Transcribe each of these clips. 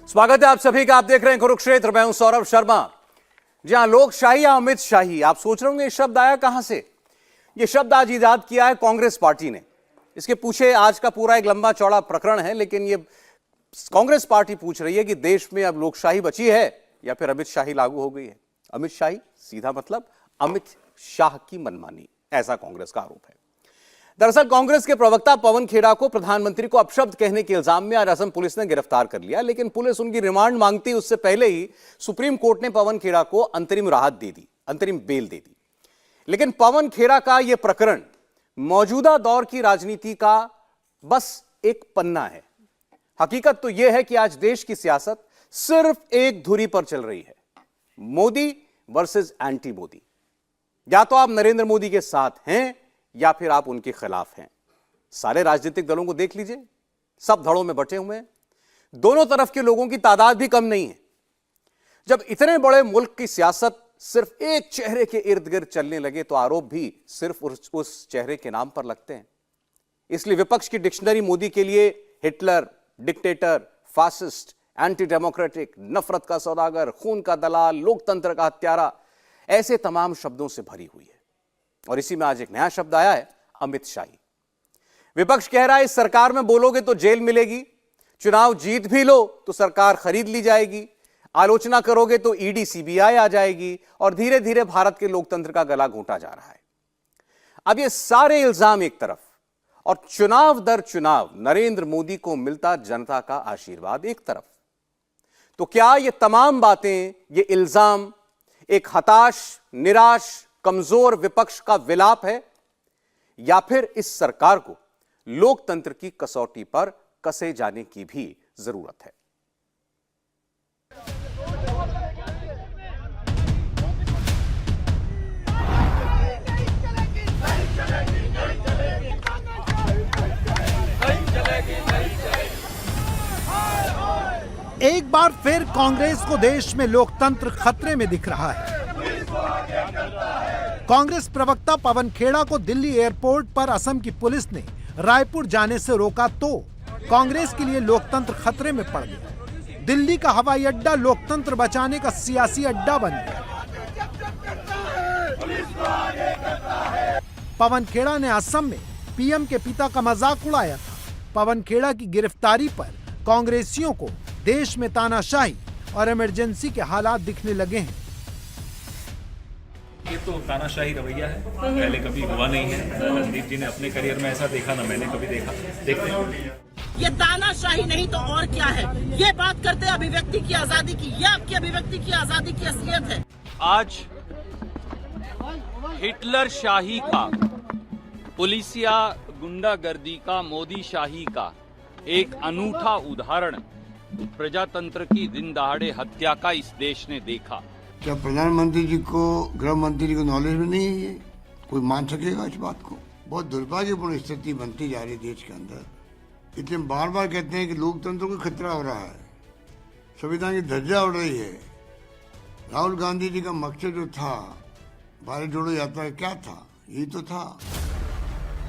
स्वागत है आप सभी का। आप देख रहे हैं कुरुक्षेत्र। मैं हूं सौरभ शर्मा। जी हां, लोकशाही या अमित शाही, आप सोच रहे होंगे ये शब्द आया कहां से। ये शब्द आज इजाद किया है कांग्रेस पार्टी ने। इसके पीछे आज का पूरा एक लंबा चौड़ा प्रकरण है, लेकिन ये कांग्रेस पार्टी पूछ रही है कि देश में अब लोकशाही बची है या फिर अमित शाही लागू हो गई है। अमित शाही सीधा मतलब अमित शाह की मनमानी, ऐसा कांग्रेस का आरोप है। दरअसल कांग्रेस के प्रवक्ता पवन खेड़ा को प्रधानमंत्री को अपशब्द कहने के इल्जाम में आज असम पुलिस ने गिरफ्तार कर लिया, लेकिन पुलिस उनकी रिमांड मांगती उससे पहले ही सुप्रीम कोर्ट ने पवन खेड़ा को अंतरिम राहत दे दी, अंतरिम बेल दे दी। लेकिन पवन खेड़ा का यह प्रकरण मौजूदा दौर की राजनीति का बस एक पन्ना है। हकीकत तो यह है कि आज देश की सियासत सिर्फ एक धुरी पर चल रही है, मोदी वर्सेस एंटी मोदी। या तो आप नरेंद्र मोदी के साथ हैं या फिर आप उनके खिलाफ हैं। सारे राजनीतिक दलों को देख लीजिए, सब धड़ों में बटे हुए हैं। दोनों तरफ के लोगों की तादाद भी कम नहीं है। जब इतने बड़े मुल्क की सियासत सिर्फ एक चेहरे के इर्द गिर्द चलने लगे तो आरोप भी सिर्फ उस चेहरे के नाम पर लगते हैं। इसलिए विपक्ष की डिक्शनरी मोदी के लिए Hitler, dictator, fascist, anti democratic, नफरत का सौदागर, खून का दलाल, लोकतंत्र का हत्यारा, ऐसे तमाम शब्दों से भरी हुई है। और इसी में आज एक नया शब्द आया है, अमित शाही। विपक्ष कह रहा है इस सरकार में बोलोगे तो जेल मिलेगी, चुनाव जीत भी लो तो सरकार खरीद ली जाएगी, आलोचना करोगे तो ईडी सीबीआई आ जाएगी और धीरे धीरे भारत के लोकतंत्र का गला घोंटा जा रहा है। अब ये सारे इल्जाम एक तरफ और चुनाव दर चुनाव नरेंद्र मोदी को मिलता जनता का आशीर्वाद एक तरफ। तो क्या ये तमाम बातें, ये इल्जाम एक हताश, निराश, कमजोर विपक्ष का विलाप है या फिर इस सरकार को लोकतंत्र की कसौटी पर कसे जाने की भी जरूरत है। एक बार फिर कांग्रेस को देश में लोकतंत्र खतरे में दिख रहा है। कांग्रेस प्रवक्ता पवन खेड़ा को दिल्ली एयरपोर्ट पर असम की पुलिस ने रायपुर जाने से रोका तो कांग्रेस के लिए लोकतंत्र खतरे में पड़ गया। दिल्ली का हवाई अड्डा लोकतंत्र बचाने का सियासी अड्डा बन गया। पवन खेड़ा ने असम में पीएम के पिता का मजाक उड़ाया था। पवन खेड़ा की गिरफ्तारी पर कांग्रेसियों को देश में तानाशाही और इमरजेंसी के हालात दिखने लगे हैं। ये तो तानाशाही रवैया है, पहले कभी हुआ नहीं है। रणदीप जी ने अपने करियर में ऐसा देखा ना मैंने कभी देखा। देखते हैं ये तानाशाही नहीं तो और क्या है। ये बात करते हैं अभिव्यक्ति की आजादी की, ये आपकी अभिव्यक्ति की आजादी की असलियत है। आज हिटलर शाही का, पुलिसिया गुंडागर्दी का, मोदी शाही का एक अनूठा उदाहरण प्रजातंत्र की दिन दहाड़े हत्या का इस देश ने देखा। क्या प्रधानमंत्री जी को, गृह मंत्री जी को नॉलेज में नहीं है? ये कोई मान सकेगा इस बात को? बहुत दुर्भाग्यपूर्ण स्थिति बनती जा रही है देश के अंदर। इसलिए बार बार कहते हैं कि लोकतंत्र को खतरा हो रहा है, संविधान की धज्जा उड़ रही है। राहुल गांधी जी का मकसद जो था भारत जोड़ो यात्रा, क्या था? यही तो था।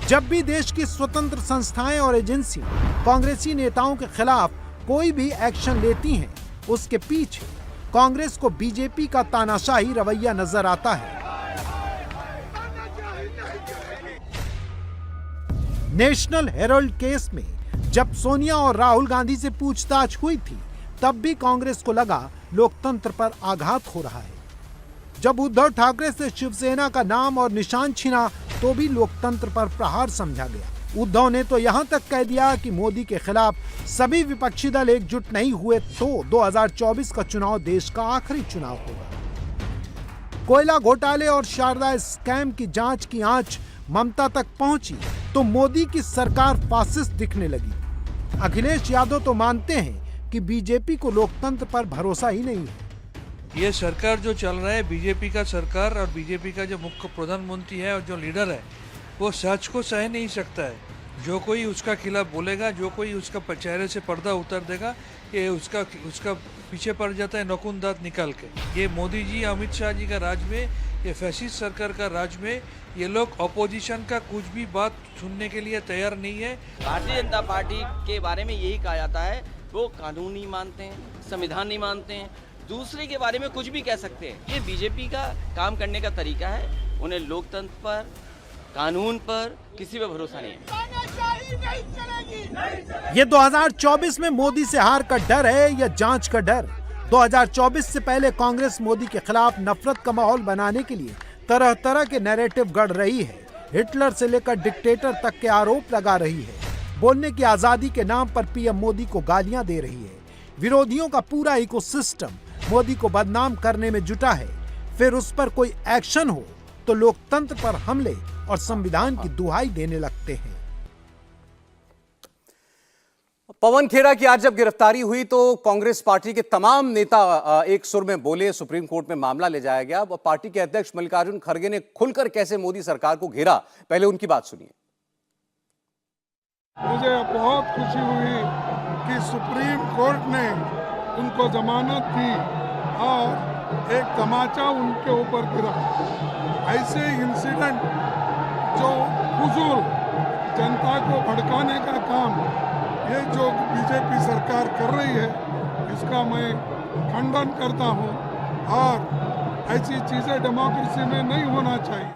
जब भी देश की स्वतंत्र संस्थाएं और एजेंसी कांग्रेसी नेताओं के खिलाफ कोई भी एक्शन लेती हैं, उसके पीछे कांग्रेस को बीजेपी का तानाशाही रवैया नजर आता है। नेशनल हेराल्ड केस में जब सोनिया और राहुल गांधी से पूछताछ हुई थी, तब भी कांग्रेस को लगा लोकतंत्र पर आघात हो रहा है। जब उद्धव ठाकरे से शिवसेना का नाम और निशान छिना, तो भी लोकतंत्र पर प्रहार समझा गया। उद्धव ने तो यहां तक कह दिया कि मोदी के खिलाफ सभी विपक्षी दल एकजुट नहीं हुए तो 2024 का चुनाव देश का आखिरी चुनाव होगा। कोयला घोटाले और शारदा स्कैम की जांच की आंच ममता तक पहुंची तो मोदी की सरकार फासिस्ट दिखने लगी। अखिलेश यादव तो मानते हैं कि बीजेपी को लोकतंत्र पर भरोसा ही नहीं है। ये सरकार जो चल रहा है बीजेपी का सरकार, और बीजेपी का जो मुख्य प्रधानमंत्री है और जो लीडर है, वो सच को सह नहीं सकता है। जो कोई उसका खिलाफ बोलेगा, जो कोई उसका चेहरे से पर्दा उतार देगा, ये उसका पीछे पड़ जाता है नकुन दांत निकाल के। ये मोदी जी, अमित शाह जी का राज में, ये फैसिस्ट सरकार का राज में, ये लोग अपोजिशन का कुछ भी बात सुनने के लिए तैयार नहीं है। भारतीय जनता पार्टी के बारे में यही कहा जाता है वो कानून नहीं मानते हैं, संविधान नहीं मानते हैं, दूसरे के बारे में कुछ भी कह सकते हैं। ये बीजेपी का काम करने का तरीका है। उन्हें लोकतंत्र पर, कानून पर, किसी पर भरोसा नहीं है। ये 2024 में मोदी से हार का डर है या जांच का डर? 2024 से पहले कांग्रेस मोदी के खिलाफ नफरत का माहौल बनाने के लिए तरह तरह के नैरेटिव गढ़ रही है। हिटलर से लेकर डिक्टेटर तक के आरोप लगा रही है। बोलने की आजादी के नाम पर पीएम मोदी को गालियां दे रही है। विरोधियों का पूरा इकोसिस्टम मोदी को बदनाम करने में जुटा है। फिर उस पर कोई एक्शन हो तो लोकतंत्र पर हमले और संविधान की दुहाई देने लगते हैं। पवन खेड़ा की आज जब गिरफ्तारी हुई तो कांग्रेस पार्टी के तमाम नेता एक सुर में बोले, सुप्रीम कोर्ट में मामला ले जाया गया। पार्टी के अध्यक्ष मल्लिकार्जुन खड़गे ने खुलकर कैसे मोदी सरकार को घेरा, पहले उनकी बात सुनिए। मुझे बहुत खुशी हुई कि सुप्रीम कोर्ट ने उनको जमानत दी और एक तमाचा उनके ऊपर गिरा। ऐसे इंसिडेंट जो फुजूल जनता को भड़काने का काम ये जो बीजेपी सरकार कर रही है, इसका मैं खंडन करता हूँ और ऐसी चीजें डेमोक्रेसी में नहीं होना चाहिए।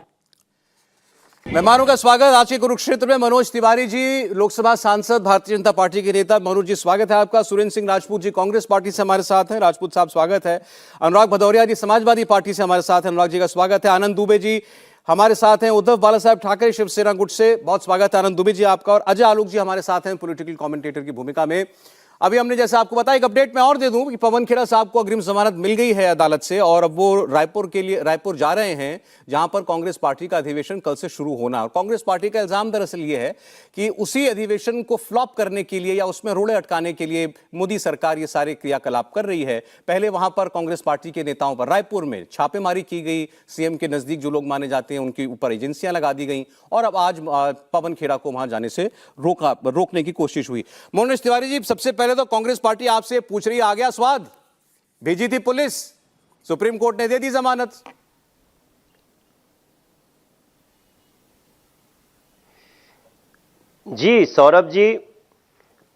मेहमानों का स्वागत। आज के कुरुक्षेत्र में मनोज तिवारी जी, लोकसभा सांसद, भारतीय जनता पार्टी के नेता। मनोज जी, स्वागत है आपका। सुरेंद्र सिंह राजपूत जी कांग्रेस पार्टी से हमारे साथ हैं। राजपूत साहब स्वागत है। अनुराग भदौरिया जी समाजवादी पार्टी से हमारे साथ हैं। अनुराग जी का स्वागत है। आनंद दुबे जी हमारे साथ हैं, उद्धव बाला साहब ठाकरे शिवसेना गुट से। बहुत स्वागत है आनंद दुबे जी आपका। और अजय आलोक जी हमारे साथ हैं पॉलिटिकल कमेंटेटर की भूमिका में। अभी हमने जैसे आपको बताया, एक अपडेट मैं और दे दूं कि पवन खेड़ा साहब को अग्रिम जमानत मिल गई है अदालत से और अब वो रायपुर जा रहे हैं, जहां पर कांग्रेस पार्टी का अधिवेशन कल से शुरू होना। और कांग्रेस पार्टी का इल्जाम दरअसल ये है कि उसी अधिवेशन को फ्लॉप करने के लिए या उसमें रोड़े अटकाने के लिए मोदी सरकार ये सारे क्रियाकलाप कर रही है। पहले वहां पर कांग्रेस पार्टी के नेताओं पर रायपुर में छापेमारी की गई, सीएम के नजदीक जो लोग माने जाते हैं उनके ऊपर एजेंसियां लगा दी गई और अब आज पवन खेड़ा को वहां जाने से रोकने की कोशिश हुई। मनोज तिवारी जी, सबसे पहले तो कांग्रेस पार्टी आपसे पूछ रही है, आ गया स्वाद? भेजी थी पुलिस, सुप्रीम कोर्ट ने दे दी जमानत। जी सौरभ जी,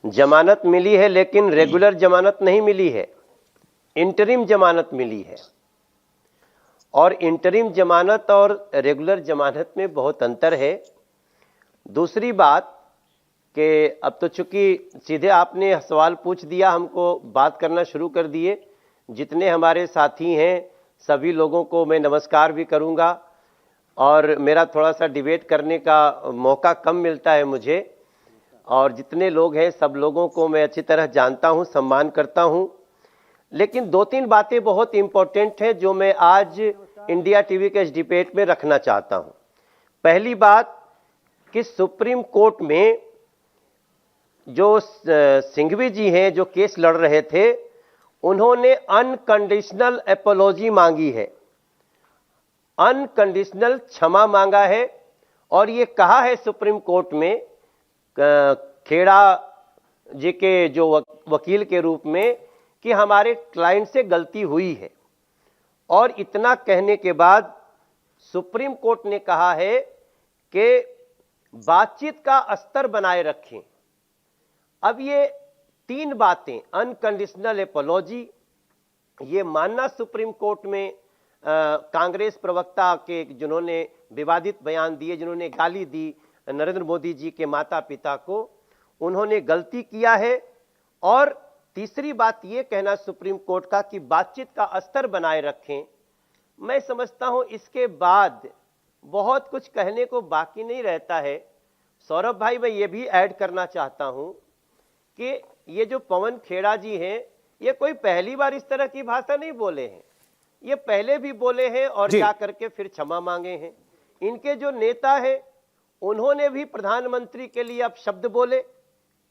जमानत मिली है लेकिन रेगुलर जमानत नहीं मिली है, इंटरिम जमानत मिली है। और इंटरिम जमानत और रेगुलर जमानत में बहुत अंतर है। दूसरी बात कि अब तो चूंकि सीधे आपने सवाल पूछ दिया, हमको बात करना शुरू कर दिए। जितने हमारे साथी हैं सभी लोगों को मैं नमस्कार भी करूंगा और मेरा थोड़ा सा डिबेट करने का मौका कम मिलता है मुझे, और जितने लोग हैं सब लोगों को मैं अच्छी तरह जानता हूं, सम्मान करता हूं। लेकिन दो तीन बातें बहुत इंपॉर्टेंट हैं जो मैं आज इंडिया टीवी के इस डिबेट में रखना चाहता हूं। पहली बात कि सुप्रीम कोर्ट में जो सिंघवी जी हैं जो केस लड़ रहे थे, उन्होंने अनकंडीशनल एपोलॉजी मांगी है, अनकंडीशनल क्षमा मांगा है और ये कहा है सुप्रीम कोर्ट में खेड़ा जी के जो वकील के रूप में कि हमारे क्लाइंट से गलती हुई है। और इतना कहने के बाद सुप्रीम कोर्ट ने कहा है कि बातचीत का स्तर बनाए रखें। अब ये तीन बातें, अनकंडीशनल एपोलॉजी, ये मानना सुप्रीम कोर्ट में कांग्रेस प्रवक्ता के जिन्होंने विवादित बयान दिए, जिन्होंने गाली दी नरेंद्र मोदी जी के माता पिता को, उन्होंने गलती किया है। और तीसरी बात ये कहना सुप्रीम कोर्ट का कि बातचीत का स्तर बनाए रखें। मैं समझता हूं इसके बाद बहुत कुछ कहने को बाकी नहीं रहता है। सौरभ भाई, मैं ये भी ऐड करना चाहता हूं कि ये जो पवन खेड़ा जी हैं, ये कोई पहली बार इस तरह की भाषा नहीं बोले हैं, ये पहले भी बोले हैं और जा करके फिर क्षमा मांगे हैं। इनके जो नेता हैं उन्होंने भी प्रधानमंत्री के लिए अब शब्द बोले,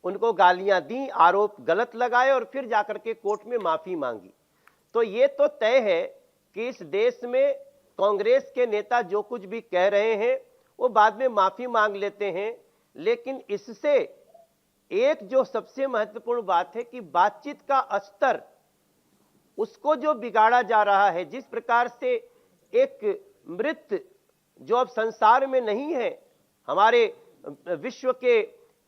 उनको गालियां दी, आरोप गलत लगाए और फिर जाकर के कोर्ट में माफी मांगी। तो ये तो तय है कि इस देश में कांग्रेस के नेता जो कुछ भी कह रहे हैं वो बाद में माफी मांग लेते हैं। लेकिन इससे एक जो सबसे महत्वपूर्ण बात है कि बातचीत का स्तर, उसको जो बिगाड़ा जा रहा है, जिस प्रकार से एक मृत जो अब संसार में नहीं है, हमारे विश्व के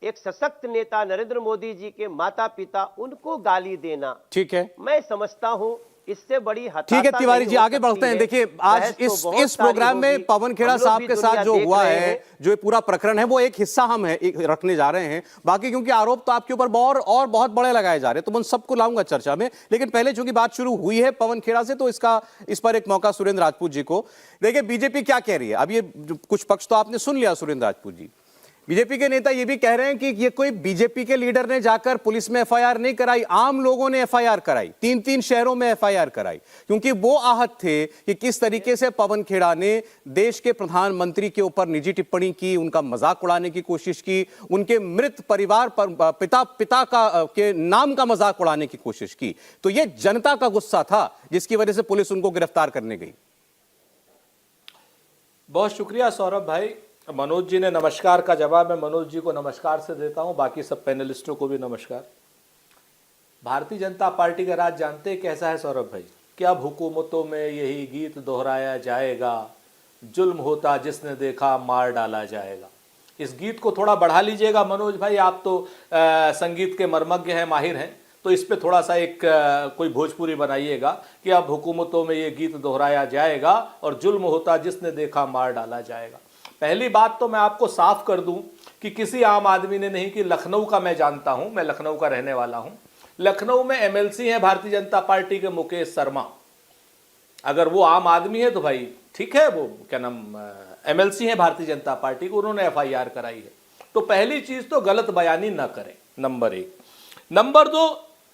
एक सशक्त नेता नरेंद्र मोदी जी के माता पिता उनको गाली देना, ठीक है, मैं समझता हूं इससे बड़ी हताशा ठीक है तिवारी जी, नहीं हो आगे बढ़ते हैं। सकती देखिए है। आज बहस तो इस बहुत सारी प्रोग्राम में होगी। पवन खेड़ा हम लोग साहब भी के दुनिया साथ जो देख हुआ रहे है, हैं। जो ये पूरा प्रकरण है, वो एक हिस्सा हम रखने जा रहे हैं। बाकी क्योंकि आरोप तो आपके ऊपर और बहुत बड़े लगाए जा रहे हैं, तो मैं सबको लाऊंगा चर्चा में। लेकिन पहले चूंकि बात शुरू हुई है पवन खेड़ा से, तो इस पर एक मौका सुरेंद्र राजपूत जी को। देखिए बीजेपी क्या कह रही है। अब ये कुछ पक्ष तो आपने सुन लिया सुरेंद्र राजपूत जी। बीजेपी के नेता ये भी कह रहे हैं कि ये कोई बीजेपी के लीडर ने जाकर पुलिस में एफआईआर नहीं कराई, आम लोगों ने एफआईआर कराई, 3 शहरों में एफआईआर कराई, क्योंकि वो आहत थे कि किस तरीके से पवन खेड़ा ने देश के प्रधानमंत्री के ऊपर निजी टिप्पणी की, उनका मजाक उड़ाने की कोशिश की, उनके मृत परिवार पर पिता के नाम का मजाक उड़ाने की कोशिश की। तो ये जनता का गुस्सा था जिसकी वजह से पुलिस उनको गिरफ्तार करने गई। बहुत शुक्रिया सौरभ भाई। मनोज जी ने नमस्कार का जवाब मैं मनोज जी को नमस्कार से देता हूं, बाकी सब पैनलिस्टों को भी नमस्कार। भारतीय जनता पार्टी का राज जानते कैसा है सौरभ भाई, कि अब हुकूमतों में यही गीत दोहराया जाएगा, जुल्म होता जिसने देखा मार डाला जाएगा। इस गीत को थोड़ा बढ़ा लीजिएगा मनोज भाई, आप तो संगीत के मर्मज्ञ हैं, माहिर हैं, तो इस पे थोड़ा सा एक कोई भोजपुरी बनाइएगा कि अब हुकूमतों में ये गीत दोहराया जाएगा और जुल्म होता जिसने देखा मार डाला जाएगा। पहली बात तो मैं आपको साफ कर दूं कि किसी आम आदमी ने नहीं, कि लखनऊ का मैं जानता हूं, मैं लखनऊ का रहने वाला हूं। लखनऊ में एमएलसी हैं भारतीय जनता पार्टी के मुकेश शर्मा। अगर वो आम आदमी है तो भाई ठीक है, वो क्या नाम एमएलसी हैं भारतीय जनता पार्टी को, उन्होंने एफआईआर कराई है। तो पहली चीज तो गलत बयानी न करें, नंबर 1। नंबर 2,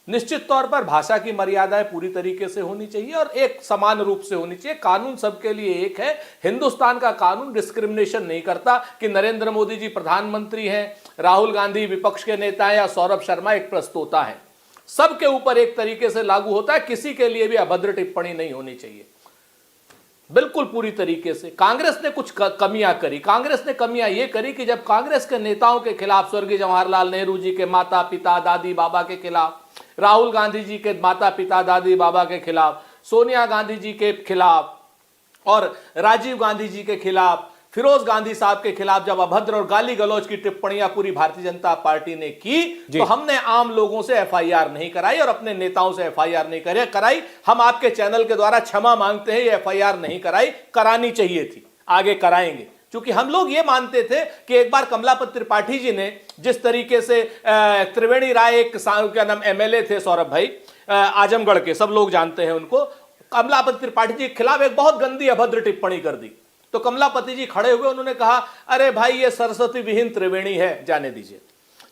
निश्चित तौर पर भाषा की मर्यादाएं पूरी तरीके से होनी चाहिए और एक समान रूप से होनी चाहिए। कानून सबके लिए एक है। हिंदुस्तान का कानून डिस्क्रिमिनेशन नहीं करता कि नरेंद्र मोदी जी प्रधानमंत्री हैं, राहुल गांधी विपक्ष के नेता हैं या सौरभ शर्मा एक प्रस्तोता है। सबके ऊपर एक तरीके से लागू होता है, किसी के लिए भी अभद्र टिप्पणी नहीं होनी चाहिए, बिल्कुल पूरी तरीके से। कांग्रेस ने कुछ कमियां करी। कांग्रेस ने कमियां ये करी कि जब कांग्रेस के नेताओं के खिलाफ, स्वर्गीय जवाहरलाल नेहरू जी के माता पिता दादी बाबा के खिलाफ, राहुल गांधी जी के माता पिता दादी बाबा के खिलाफ, सोनिया गांधी जी के खिलाफ और राजीव गांधी जी के खिलाफ, फिरोज गांधी साहब के खिलाफ जब अभद्र और गाली गलौज की टिप्पणियां पूरी भारतीय जनता पार्टी ने की, तो हमने आम लोगों से एफआईआर नहीं कराई और अपने नेताओं से एफआईआर नहीं कराई। हम आपके चैनल के द्वारा क्षमा मांगते हैं, ये एफआईआर नहीं कराई, करानी चाहिए थी, आगे कराएंगे। क्योंकि हम लोग ये मानते थे कि एक बार कमलापत त्रिपाठी जी ने जिस तरीके से त्रिवेणी राय एक क्या नाम एमएलए थे सौरभ भाई, आजमगढ़ के, सब लोग जानते हैं उनको, कमलापति त्रिपाठी जी के खिलाफ एक बहुत गंदी अभद्र टिप्पणी कर दी। तो कमलापति जी खड़े हुए, उन्होंने कहा अरे भाई ये सरस्वती विहीन त्रिवेणी है, जाने दीजिए।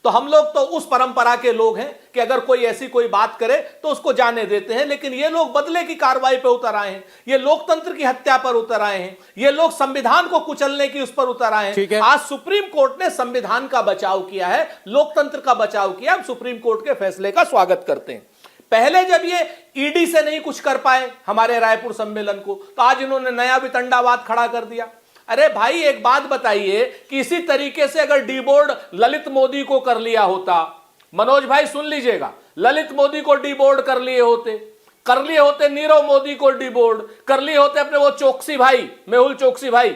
तो हम लोग तो उस परंपरा के लोग हैं कि अगर कोई ऐसी कोई बात करे तो उसको जाने देते हैं, लेकिन ये लोग बदले की कार्रवाई पे उतर आए हैं, ये लोकतंत्र की हत्या पर उतर आए हैं, ये लोग संविधान को कुचलने की उस पर उतर आए हैं। आज सुप्रीम कोर्ट ने संविधान का बचाव किया है, लोकतंत्र का बचाव किया। हम सुप्रीम कोर्ट के फैसले का स्वागत करते हैं। पहले जब ये ईडी से नहीं कुछ कर पाए हमारे रायपुर सम्मेलन को, तो आज इन्होंने नया वितंडावाद खड़ा कर दिया। अरे भाई एक बात बताइए कि इसी तरीके से अगर डी बोर्ड ललित मोदी को कर लिया होता, मनोज भाई सुन लीजिएगा, ललित मोदी को डी बोर्ड कर लिए होते नीरव मोदी को डी बोर्ड कर लिए होते, अपने वो चौकसी भाई, मेहुल चौकसी भाई,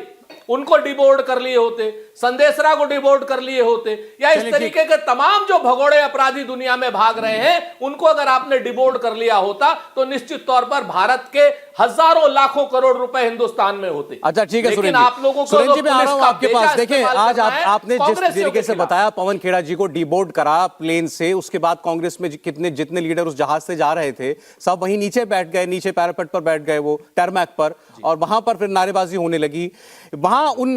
उनको डिबोर्ड कर लिए होते, संदेशरा को डिबोर्ड कर लिए होते, या इस तरीके के तमाम जो भगोड़े अपराधी दुनिया में भाग रहे हैं उनको अगर आपने डिबोर्ड कर लिया होता तो निश्चित तौर पर भारत के हजारों लाखों करोड़ रुपए हिंदुस्तान में होते। अच्छा ठीक है लेकिन आप लोगों को सुरेंद्र जी मैं आ रहा हूं आपके पास। देखिए आज आपने जिस तरीके से बताया पवन खेड़ा जी को डिबोर्ड करा प्लेन से, उसके बाद कांग्रेस में जितने लीडर उस जहाज से जा रहे थे सब वहीं नीचे बैठ गए, नीचे पैरापेट पर बैठ गए, वो टरमैक पर, और वहां पर फिर नारेबाजी होने लगी। वहां उन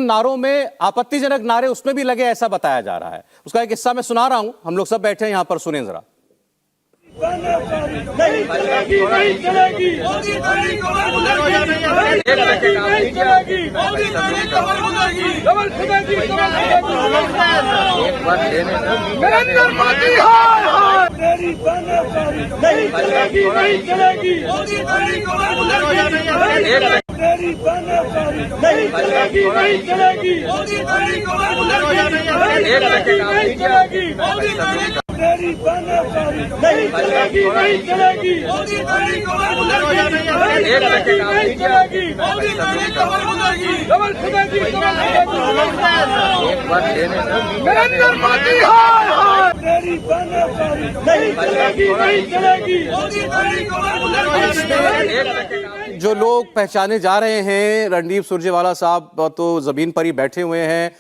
नारों में आपत्तिजनक नारे उसमें भी लगे, ऐसा बताया जा रहा है। उसका एक किस्सा मैं सुना रहा हूं, हम लोग सब बैठे हैं यहां पर, सुनें जरा। नहीं चलेगी, नहीं चलेगी, नरेंद्र मोदी हाय हाय, नहीं चलेगी, नहीं चलेगी, नहीं चलेगी, नहीं चलेगी, नहीं चलेगी, नहीं चलेगी, नहीं चलेगी, नहीं चलेगी, मोदी तेरी कमर खुदेगी, कमर खुदेगी, नरेंद्र मोदी हाय हाय, तेरी तानाशाही नहीं चलेगी, नहीं चलेगी, मोदी तेरी कमर खुदेगी। जो लोग पहचाने जा रहे हैं, रणदीप सुरजेवाला साहब तो जमीन पर ही बैठे हुए हैं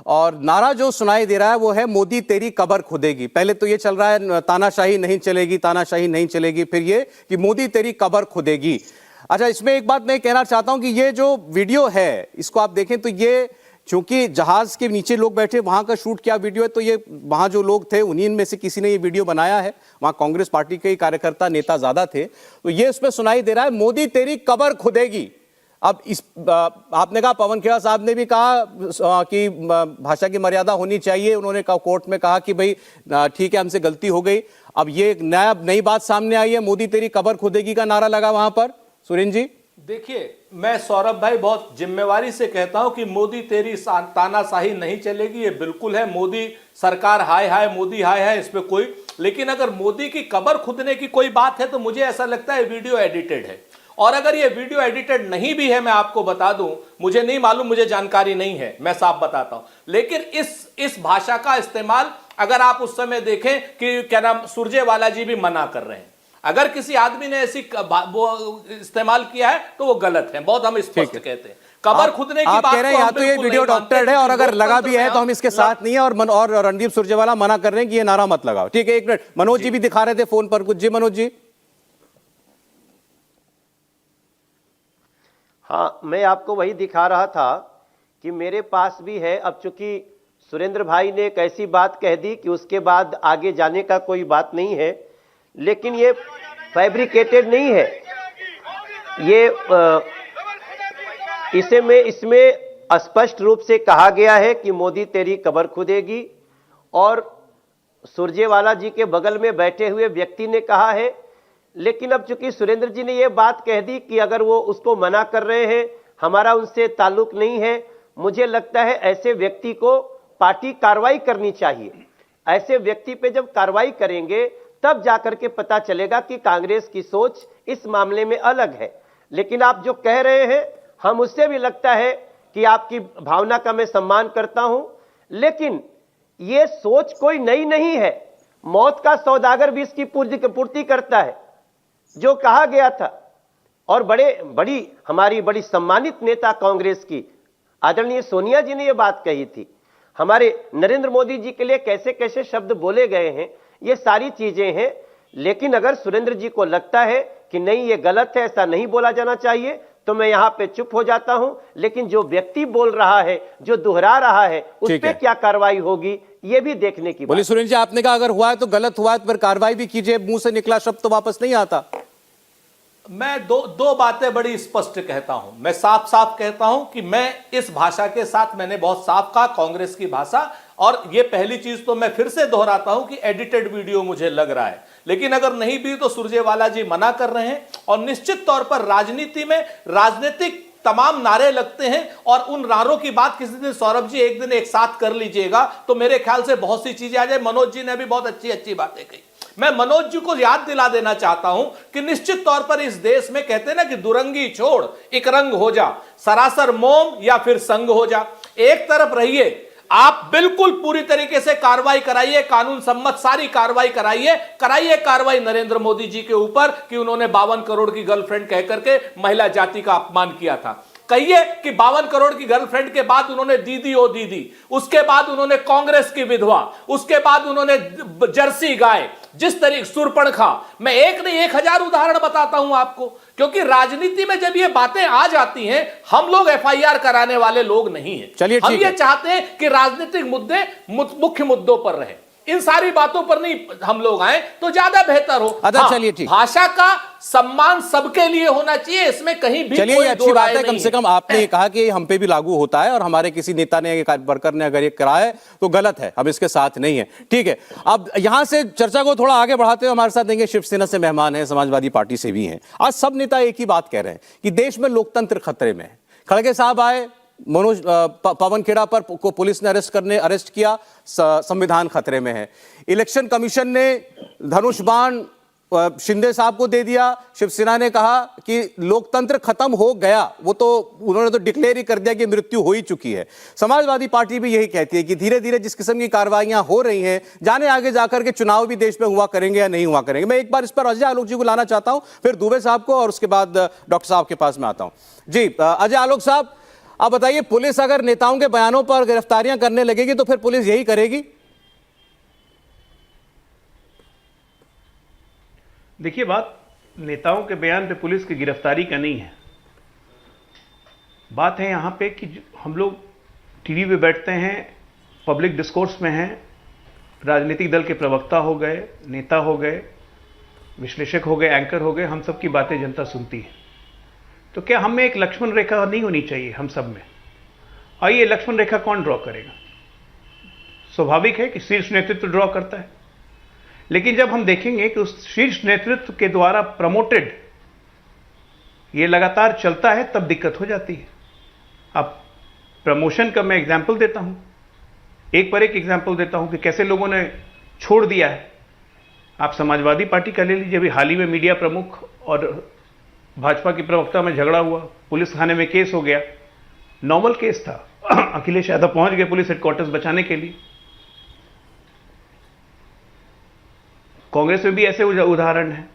और नारा जो सुनाई दे रहा है वो है मोदी तेरी कब्र खुदेगी। पहले तो ये चल रहा है तानाशाही नहीं चलेगी, तानाशाही नहीं चलेगी, फिर ये कि मोदी तेरी कब्र खुदेगी। अच्छा, इसमें एक बात मैं कहना चाहता हूं कि ये जो वीडियो है इसको आप देखें तो ये चूंकि जहाज के नीचे लोग बैठे वहां का शूट किया वीडियो है, तो ये वहां जो लोग थे उन्हीं में से किसी ने ये वीडियो बनाया है। वहां कांग्रेस पार्टी के कार्यकर्ता नेता ज्यादा थे, तो ये उसमें सुनाई दे रहा है मोदी तेरी कब्र खुदेगी। अब इस आपने कहा, पवन खेड़ा साहब ने भी कहा कि भाषा की मर्यादा होनी चाहिए। उन्होंने कहा, कोर्ट में कहा कि भाई ठीक है हमसे गलती हो गई। अब ये एक नई बात सामने आई है, मोदी तेरी कब्र खुदेगी का नारा लगा वहां पर। सुरेंद्र जी देखिए, मैं सौरभ भाई बहुत जिम्मेवारी से कहता हूं कि मोदी तेरी तानाशाही नहीं चलेगी, ये बिल्कुल है। मोदी सरकार हाय हाय, मोदी हाय हाय, इस पे कोई, लेकिन अगर मोदी की कब्र खुदने की कोई बात है तो मुझे ऐसा लगता है वीडियो एडिटेड है। और अगर ये वीडियो एडिटेड नहीं भी है, मैं आपको बता दूं, मुझे नहीं मालूम, मुझे जानकारी नहीं है, मैं साफ बताता हूं, लेकिन इस भाषा का इस्तेमाल अगर आप उस समय देखें कि क्या नाम सुरजेवाला जी भी मना कर रहे हैं। अगर किसी आदमी ने ऐसी वो इस्तेमाल किया है तो वो गलत है, बहुत हम स्पष्ट कहते हैं। कब्र खुदने की बात कह रहे हैं या तो ये वीडियो डॉक्टर्ड है और अगर लगा भी है तो हम इसके साथ नहीं है, और रणदीप सुरजेवाला मना कर रहे हैं कि ये नारा मत लगाओ। ठीक है, एक मिनट, मनोज जी भी दिखा रहे थे फोन पर कुछ। जी मनोज जी। हाँ, मैं आपको वही दिखा रहा था कि मेरे पास भी है। अब चूंकि सुरेंद्र भाई ने एक ऐसी बात कह दी कि उसके बाद आगे जाने का कोई बात नहीं है, लेकिन ये फैब्रिकेटेड नहीं है। ये इसमें स्पष्ट रूप से कहा गया है कि मोदी तेरी कब्र खुदेगी, और सुरजेवाला जी के बगल में बैठे हुए व्यक्ति ने कहा है। लेकिन अब चूंकि सुरेंद्र जी ने यह बात कह दी कि अगर वो उसको मना कर रहे हैं, हमारा उनसे ताल्लुक नहीं है, मुझे लगता है ऐसे व्यक्ति को पार्टी कार्रवाई करनी चाहिए। ऐसे व्यक्ति पे जब कार्रवाई करेंगे तब जाकर के पता चलेगा कि कांग्रेस की सोच इस मामले में अलग है। लेकिन आप जो कह रहे हैं, हम उससे भी लगता है कि आपकी भावना का मैं सम्मान करता हूं, लेकिन यह सोच कोई नई नहीं है। मौत का सौदागर भी इसकी पूर्ति करता है, जो कहा गया था। और हमारी बड़ी सम्मानित नेता कांग्रेस की आदरणीय सोनिया जी ने यह बात कही थी। हमारे नरेंद्र मोदी जी के लिए कैसे कैसे शब्द बोले गए हैं, ये सारी चीजें हैं। लेकिन अगर सुरेंद्र जी को लगता है कि नहीं ये गलत है, ऐसा नहीं बोला जाना चाहिए, तो मैं यहां पे चुप हो जाता हूं। लेकिन जो व्यक्ति बोल रहा है, जो दोहरा रहा है, उस पर क्या कार्रवाई होगी ये भी देखने की। बोलिए सुरेंद्र जी, आपने कहा अगर हुआ है तो गलत हुआ है तो फिर कार्रवाई भी कीजिए। मुंह से निकला शब्द तो वापस नहीं आता। मैं दो बातें बड़ी स्पष्ट कहता हूं। मैं साफ साफ कहता हूं कि मैं इस भाषा के साथ, मैंने बहुत साफ कहा, कांग्रेस की भाषा। और ये पहली चीज तो मैं फिर से दोहराता हूं कि एडिटेड वीडियो मुझे लग रहा है, लेकिन अगर नहीं भी तो सुरजेवाला जी मना कर रहे हैं। और निश्चित तौर पर राजनीति में राजनीतिक तमाम नारे लगते हैं, और उन नारों की बात किसी दिन सौरभ जी एक दिन एक साथ कर लीजिएगा तो मेरे ख्याल से बहुत सी चीजें आ जाए। मनोज जी ने भी बहुत अच्छी बातें कही। मैं मनोज जी को याद दिला देना चाहता हूं कि निश्चित तौर पर इस देश में कहते हैं ना कि दुरंगी छोड़ एक रंग हो जा, सरासर मोम या फिर संग हो जा। एक तरफ रहिए, आप बिल्कुल पूरी तरीके से कार्रवाई कराइए, कानून सम्मत सारी कार्रवाई कराइए कार्रवाई नरेंद्र मोदी जी के ऊपर कि उन्होंने 52 करोड़ की गर्लफ्रेंड कह करके महिला जाति का अपमान किया था। कहिए कि 52 करोड़ की गर्लफ्रेंड के बाद उन्होंने दीदी ओ दीदी, उसके बाद उन्होंने कांग्रेस की विधवा, उसके बाद उन्होंने जर्सी गाय, जिस तरीके सुरपणखा, मैं एक नहीं 1000 उदाहरण बताता हूं आपको। क्योंकि राजनीति में जब ये बातें आ जाती हैं, हम लोग एफआईआर कराने वाले लोग नहीं हैं। चलिए, हम ये चाहते हैं कि राजनीतिक मुद्दे मुख्य मुद्दों पर रहें, इन सारी बातों पर नहीं हम लोग आए तो ज्यादा बेहतर हो। अच्छा, चलिए ठीक। भाषा का सम्मान सबके लिए होना चाहिए, इसमें कहीं भी चलिए, ये अच्छी बात है। कम से कम आपने ये कहा कि हम पे भी लागू होता है, और हमारे किसी नेता ने, वर्कर ने अगर ये कराया है तो गलत है, हम इसके साथ नहीं है। ठीक है, अब यहां से चर्चा को थोड़ा आगे बढ़ाते हुए हमारे साथ देंगे शिवसेना से मेहमान है, समाजवादी पार्टी से भी हैं। आज सब नेता एक ही बात कह रहे हैं कि देश में लोकतंत्र खतरे में है। खड़गे साहब आए, मनोज पवन खेड़ा पर को पुलिस ने अरेस्ट किया, संविधान खतरे में है। इलेक्शन कमीशन ने धनुष बाण शिंदे साहब को दे दिया। शिवसेना ने कहा कि लोकतंत्र खत्म हो गया, वो तो उन्होंने तो डिक्लेयर ही कर दिया कि मृत्यु हो ही चुकी है। समाजवादी पार्टी भी यही कहती है कि धीरे धीरे जिस किस्म की कार्रवाइयां हो रही हैं, जाने आगे जाकर के चुनाव भी देश में हुआ करेंगे या नहीं हुआ करेंगे। मैं एक बार इस पर अजय आलोक जी को लाना चाहता हूं, फिर दुबे साहब को, और उसके बाद डॉक्टर साहब के पास में आता हूं। जी अजय आलोक साहब, आप बताइए, पुलिस अगर नेताओं के बयानों पर गिरफ्तारियां करने लगेगी तो फिर पुलिस यही करेगी? देखिए, बात नेताओं के बयान पे पुलिस की गिरफ्तारी का नहीं है। बात है यहाँ पे कि हम लोग टीवी पे बैठते हैं, पब्लिक डिस्कोर्स में हैं, राजनीतिक दल के प्रवक्ता हो गए, नेता हो गए, विश्लेषक हो गए, एंकर हो गए, हम सब की बातें जनता सुनती है। तो क्या हमें एक लक्ष्मण रेखा नहीं होनी चाहिए हम सब में? आइए, लक्ष्मण रेखा कौन ड्रॉ करेगा? स्वाभाविक है कि शीर्ष नेतृत्व ड्रॉ करता है, लेकिन जब हम देखेंगे कि उस शीर्ष नेतृत्व के द्वारा प्रमोटेड ये लगातार चलता है, तब दिक्कत हो जाती है। अब प्रमोशन का मैं एग्जाम्पल देता हूं, एक पर एक एग्जाम्पल देता हूं कि कैसे लोगों ने छोड़ दिया है। आप समाजवादी पार्टी का ले लीजिए, अभी हाल ही में मीडिया प्रमुख और भाजपा की प्रवक्ता में झगड़ा हुआ, पुलिस थाने में केस हो गया, नॉर्मल केस था। अखिलेश यादव पहुंच गए पुलिस हेडक्वार्टर्स बचाने के लिए। कांग्रेस में भी ऐसे उदाहरण हैं।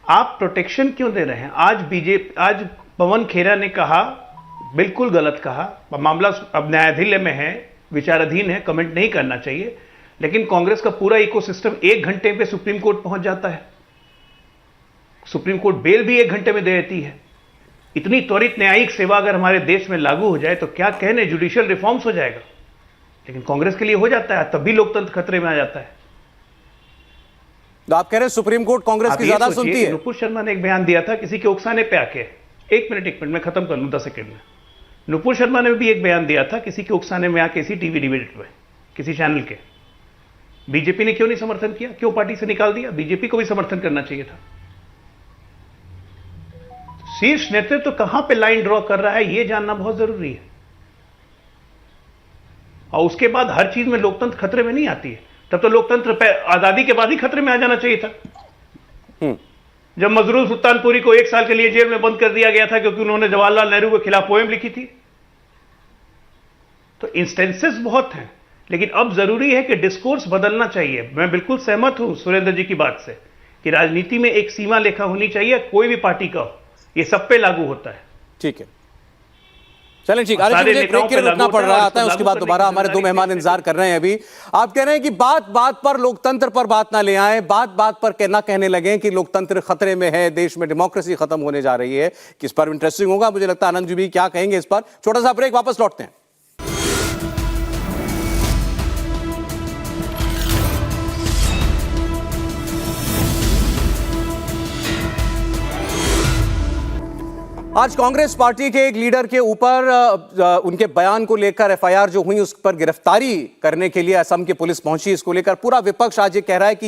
आप प्रोटेक्शन क्यों दे रहे हैं? आज पवन खेरा ने कहा, बिल्कुल गलत कहा, मामला अब न्यायाधीन में है, विचाराधीन है, कमेंट नहीं करना चाहिए, लेकिन कांग्रेस का पूरा इकोसिस्टम 1 घंटे पे सुप्रीम कोर्ट पहुंच जाता है। सुप्रीम कोर्ट बेल भी 1 घंटे में दे देती है। इतनी त्वरित न्यायिक सेवा अगर हमारे देश में लागू हो जाए तो क्या कहने, जुडिशियल रिफॉर्म्स हो जाएगा। लेकिन कांग्रेस के लिए हो जाता है, तब भी लोकतंत्र खतरे में आ जाता है। तो आप कह रहे हैं सुप्रीम कोर्ट कांग्रेस की ज्यादा सुनती है? नुपुर शर्मा ने एक बयान दिया था किसी के उकसाने पे आके, एक मिनट मैं खत्म कर लूं 10 सेकंड में। नुपुर शर्मा ने भी एक बयान दिया था किसी के उकसाने में आके, इसी टीवी डिबेट में, किसी चैनल के। बीजेपी ने क्यों नहीं समर्थन किया? क्यों पार्टी से निकाल दिया? बीजेपी को भी समर्थन करना चाहिए था। शीर्ष नेतृत्व तो कहां पे लाइन ड्रॉ कर रहा है, यह जानना बहुत जरूरी है। और उसके बाद हर चीज में लोकतंत्र खतरे में नहीं आती है। तब तो लोकतंत्र आजादी के बाद ही खतरे में आ जाना चाहिए था। जब मजरूर सुल्तानपुरी को 1 साल के लिए जेल में बंद कर दिया गया था क्योंकि उन्होंने जवाहरलाल नेहरू के खिलाफ पोएम लिखी थी। तो इंस्टेंसेस बहुत हैं, लेकिन अब जरूरी है कि डिस्कोर्स बदलना चाहिए। मैं बिल्कुल सहमत हूं सुरेंद्र जी की बात से कि राजनीति में एक सीमा रेखा होनी चाहिए, कोई भी पार्टी का हो, ये सब पे लागू होता है। ठीक है, चलें, ठीक। अरे मुझे ब्रेक के लिए रुकना पड़ रहा है, उसके बाद दोबारा हमारे 2 मेहमान इंतजार कर रहे हैं। अभी आप कह रहे हैं कि बात बात पर लोकतंत्र पर बात ना ले आए, बात बात पर कहना कहने लगे कि लोकतंत्र खतरे में है, देश में डेमोक्रेसी खत्म होने जा रही है। किस पर इंटरेस्टिंग होगा, मुझे लगता है आनंद जी भी क्या कहेंगे इस पर। छोटा सा ब्रेक, वापस लौटते हैं। आज कांग्रेस पार्टी के एक लीडर के ऊपर उनके बयान को लेकर एफआईआर जो हुई, उस पर गिरफ्तारी करने के लिए असम की पुलिस पहुंची। इसको लेकर पूरा विपक्ष आज ये कह रहा है कि